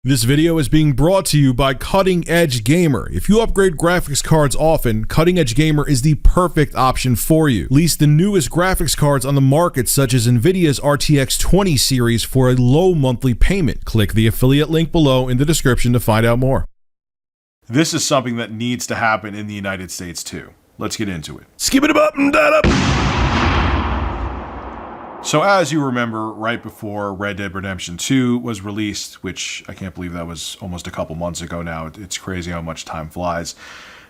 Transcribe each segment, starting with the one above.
This video is being brought to you by Cutting Edge Gamer. If you upgrade graphics cards often, Cutting Edge Gamer is the perfect option for you. Lease the newest graphics cards on the market, such as Nvidia's RTX 20 series, for a low monthly payment. Click the affiliate link below in the description to find out more. This is something that needs to happen in the United States too. Let's get into it. Skip it up and that up. So as you remember, right before Red Dead Redemption 2 was released, which I can't believe that was almost a couple months ago now. It's crazy how much time flies.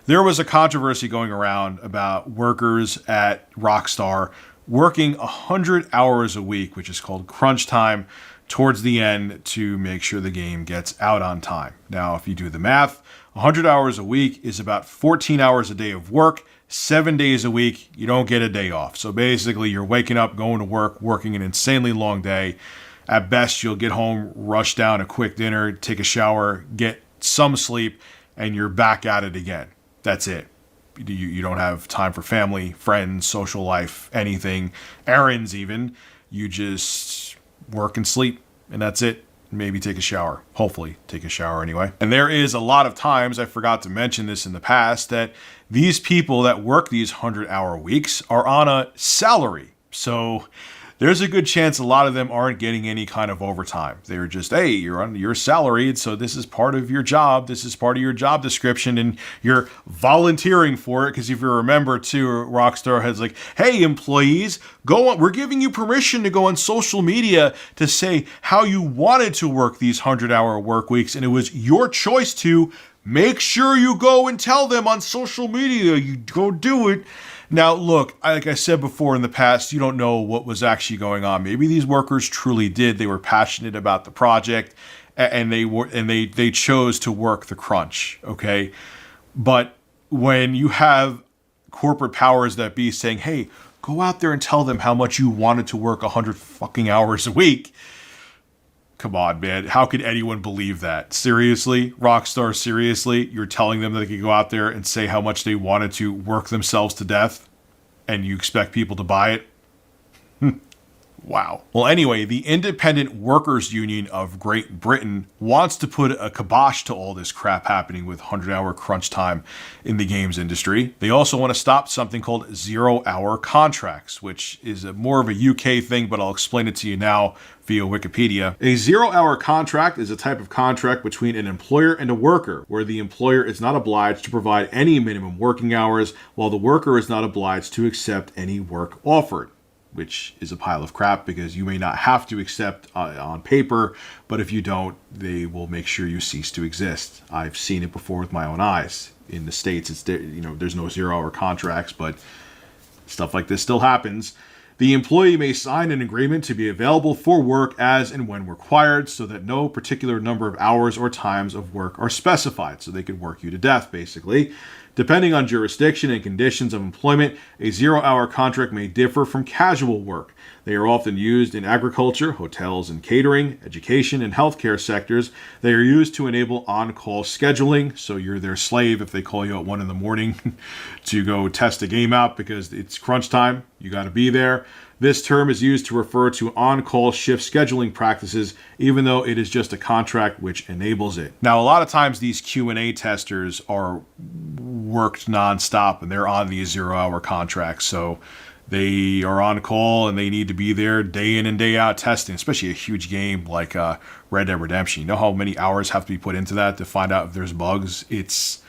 There was a controversy going around about workers at Rockstar working 100 hours a week, which is called crunch time, towards the end to make sure the game gets out on time. Now, if you do the math, 100 hours a week is about 14 hours a day of work. 7 days a week, you don't get a day off. So basically, you're waking up, going to work, working an insanely long day. At best, you'll get home, rush down a quick dinner, take a shower, get some sleep, and you're back at it again. That's it. You don't have time for family, friends, social life, anything, errands even. You just work and sleep, and that's it. Maybe take a shower. Hopefully take a shower anyway. And there is a lot of times, I forgot to mention this in the past, that these people that work these 100-hour weeks are on a salary. So there's a good chance a lot of them aren't getting any kind of overtime. They're just, hey, you're salaried, so this is part of your job. This is part of your job description, and you're volunteering for it. Because if you remember, too, Rockstar has like, hey, employees, go on. We're giving you permission to go on social media to say how you wanted to work these 100-hour work weeks, and it was your choice to. Make sure you go and tell them on social media. You go do it. Now, look, like I said before in the past, you don't know what was actually going on. Maybe these workers truly did. They were passionate about the project, and they chose to work the crunch. Okay, but when you have corporate powers that be saying, "Hey, go out there and tell them how much you wanted to work 100 fucking hours a week." Come on, man. How could anyone believe that? Seriously? Rockstar, seriously? You're telling them that they could go out there and say how much they wanted to work themselves to death, and you expect people to buy it? Wow. Well, anyway, the Independent Workers Union of Great Britain wants to put a kibosh to all this crap happening with 100-hour crunch time in the games industry. They also want to stop something called zero-hour contracts, which is more of a UK thing, but I'll explain it to you now via Wikipedia. A zero-hour contract is a type of contract between an employer and a worker, where the employer is not obliged to provide any minimum working hours, while the worker is not obliged to accept any work offered. Which is a pile of crap, because you may not have to accept on paper, but if you don't, they will make sure you cease to exist. I've seen it before with my own eyes. In the States, there's no zero-hour contracts, but stuff like this still happens. The employee may sign an agreement to be available for work as and when required, so that no particular number of hours or times of work are specified, so they could work you to death, basically. Depending on jurisdiction and conditions of employment, a zero-hour contract may differ from casual work. They are often used in agriculture, hotels and catering, education, and healthcare sectors. They are used to enable on-call scheduling, so you're their slave if they call you at 1 in the morning to go test a game out because it's crunch time. You got to be there. This term is used to refer to on-call shift scheduling practices, even though it is just a contract which enables it. Now, a lot of times these Q&A testers are worked nonstop, and they're on these zero-hour contracts, so they are on call and they need to be there day in and day out testing, especially a huge game like Red Dead Redemption. You know how many hours have to be put into that to find out if there's bugs? It's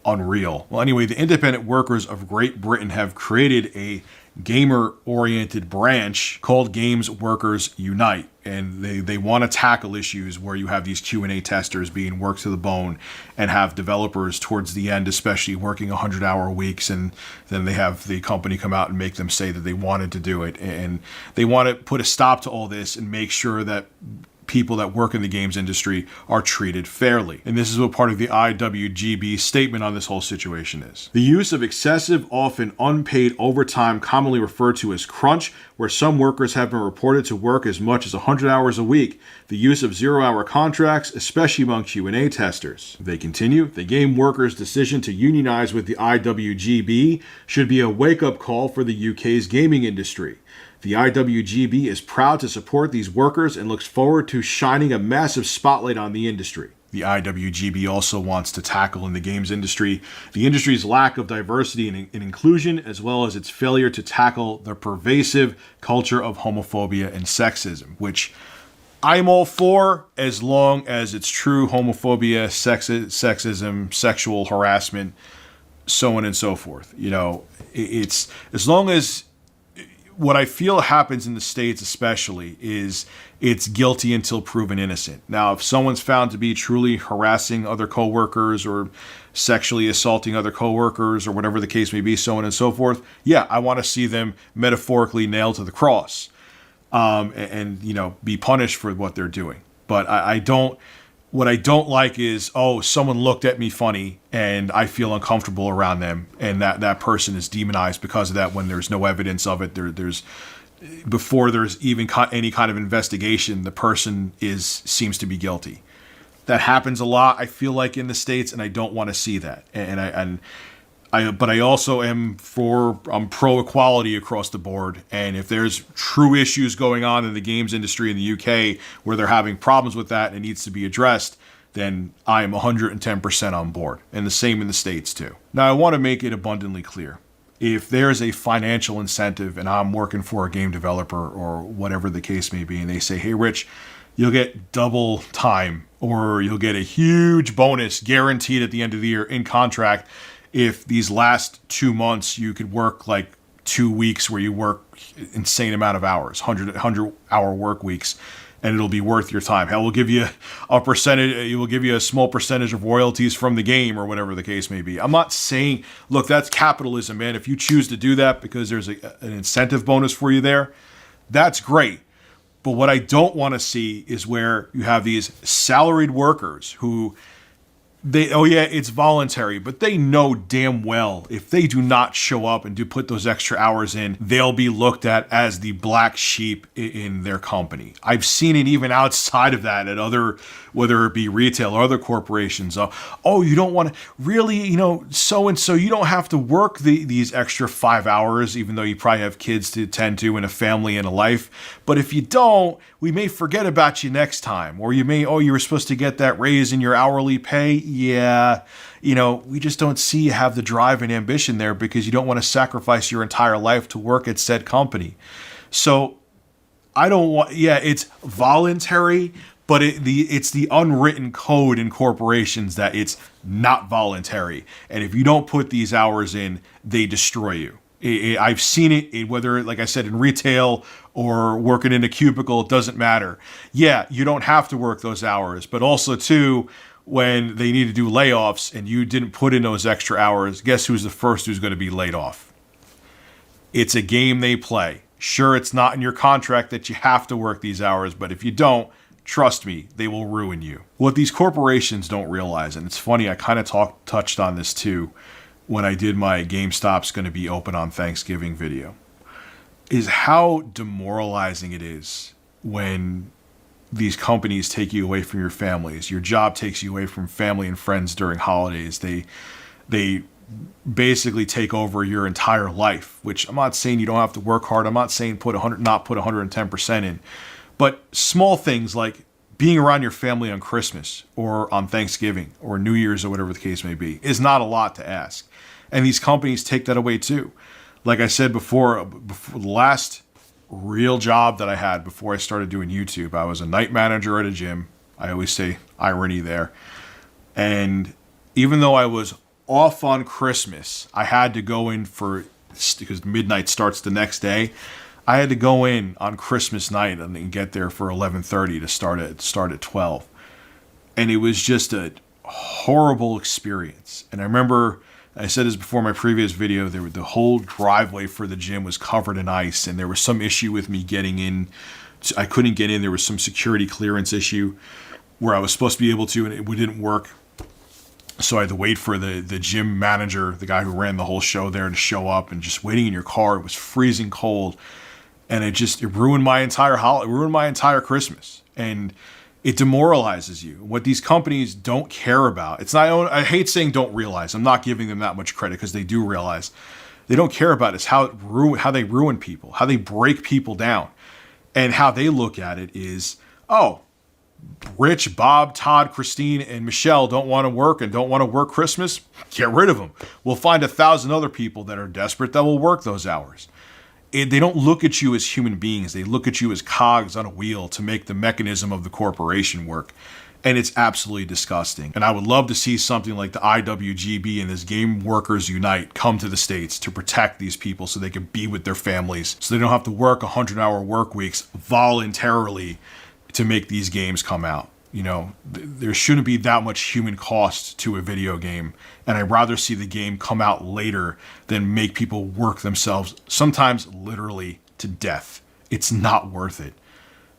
unreal. Well, anyway, the Independent Workers of Great Britain have created a gamer-oriented branch called Games Workers Unite, and they want to tackle issues where you have these Q&A testers being worked to the bone and have developers towards the end especially working 100-hour weeks, and then they have the company come out and make them say that they wanted to do it, and they want to put a stop to all this and make sure that people that work in the games industry are treated fairly. And this is what part of the IWGB statement on this whole situation is. The use of excessive, often unpaid overtime, commonly referred to as crunch, where some workers have been reported to work as much as 100 hours a week. The use of zero-hour contracts, especially among Q&A testers. They continue, the game workers' decision to unionize with the IWGB should be a wake-up call for the UK's gaming industry. The IWGB is proud to support these workers and looks forward to shining a massive spotlight on the industry. The IWGB also wants to tackle in the games industry the industry's lack of diversity and inclusion, as well as its failure to tackle the pervasive culture of homophobia and sexism, which I'm all for as long as it's true homophobia, sexism, sexual harassment, so on and so forth. You know, it's as long as what I feel happens in the States especially is it's guilty until proven innocent. Now, if someone's found to be truly harassing other coworkers or sexually assaulting other coworkers or whatever the case may be, so on and so forth, yeah, I want to see them metaphorically nailed to the cross and you know, be punished for what they're doing. But I don't. What I don't like is, oh, someone looked at me funny and I feel uncomfortable around them, and that person is demonized because of that when there's no evidence of it. Before there's even any kind of investigation, the person seems to be guilty. That happens a lot, I feel like, in the States, and I don't want to see that. But I also am I'm pro equality across the board. And if there's true issues going on in the games industry in the UK where they're having problems with that and it needs to be addressed, then I am 110% on board. And the same in the States too. Now, I want to make it abundantly clear. If there's a financial incentive and I'm working for a game developer or whatever the case may be, and they say, hey, Rich, you'll get double time or you'll get a huge bonus guaranteed at the end of the year in contract, if these last 2 months you could work like 2 weeks where you work insane amount of hours, 100-hour work weeks, and it'll be worth your time. Hell, we'll give you a percentage. It will give you a small percentage of royalties from the game or whatever the case may be. I'm not saying, look, that's capitalism, man. If you choose to do that because there's an incentive bonus for you there, that's great. But what I don't want to see is where you have these salaried workers who it's voluntary, but they know damn well if they do not show up and do put those extra hours in, they'll be looked at as the black sheep in their company. I've seen it even outside of that at other, whether it be retail or other corporations. You don't want to really, so-and-so, you don't have to work these extra 5 hours, even though you probably have kids to tend to and a family and a life. But if you don't, we may forget about you next time. Or you were supposed to get that raise in your hourly pay. Yeah, we just don't see you have the drive and ambition there because you don't want to sacrifice your entire life to work at said company. So it's voluntary, but it's the unwritten code in corporations that it's not voluntary. And if you don't put these hours in, they destroy you. I've seen it, whether, like I said, in retail or working in a cubicle, it doesn't matter. Yeah, you don't have to work those hours, but also, too, when they need to do layoffs and you didn't put in those extra hours, guess who's the first who's going to be laid off? It's a game they play. Sure, it's not in your contract that you have to work these hours, but if you don't, trust me, they will ruin you. What these corporations don't realize, and it's funny, I kind of touched on this too when I did my GameStop's going to be open on Thanksgiving video, is how demoralizing it is when these companies take you away from your families. Your job takes you away from family and friends during holidays. They basically take over your entire life, which I'm not saying you don't have to work hard. I'm not saying not put 110% in. But small things like being around your family on Christmas or on Thanksgiving or New Year's or whatever the case may be is not a lot to ask. And these companies take that away too. Like I said before the last real job that I had before I started doing YouTube, I was a night manager at a gym. I always say irony there. And even though I was off on Christmas, I had to go in because midnight starts the next day. I had to go in on Christmas night and get there for 11:30 to start at 12. And it was just a horrible experience. And I remember, I said this before my previous video, the whole driveway for the gym was covered in ice, and there was some issue with me getting in. I couldn't get in. There was some security clearance issue where I was supposed to be able to, and it didn't work. So I had to wait for the gym manager, the guy who ran the whole show there, to show up, and just waiting in your car. It was freezing cold. And it ruined my entire holiday, ruined my entire Christmas. And it demoralizes you. What these companies don't care about, I hate saying don't realize. I'm not giving them that much credit because they do realize. They don't care about is how they ruin people, how they break people down. And how they look at it is, oh, Rich, Bob, Todd, Christine, and Michelle don't want to work and don't want to work Christmas. Get rid of them. We'll find 1,000 other people that are desperate that will work those hours. They don't look at you as human beings. They look at you as cogs on a wheel to make the mechanism of the corporation work. And it's absolutely disgusting. And I would love to see something like the IWGB and this Game Workers Unite come to the States to protect these people so they can be with their families, so they don't have to work 100-hour work weeks voluntarily to make these games come out. You know, there shouldn't be that much human cost to a video game. And I'd rather see the game come out later than make people work themselves, sometimes literally to death. It's not worth it.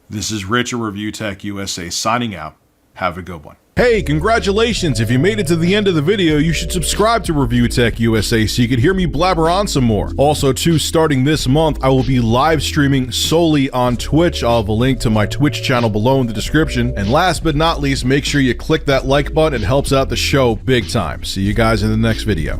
This is Rich of Review Tech USA signing out. Have a good one. Hey, congratulations! If you made it to the end of the video, you should subscribe to Review Tech USA so you can hear me blabber on some more. Also, too, starting this month, I will be live streaming solely on Twitch. I'll have a link to my Twitch channel below in the description. And last but not least, make sure you click that like button. It helps out the show big time. See you guys in the next video.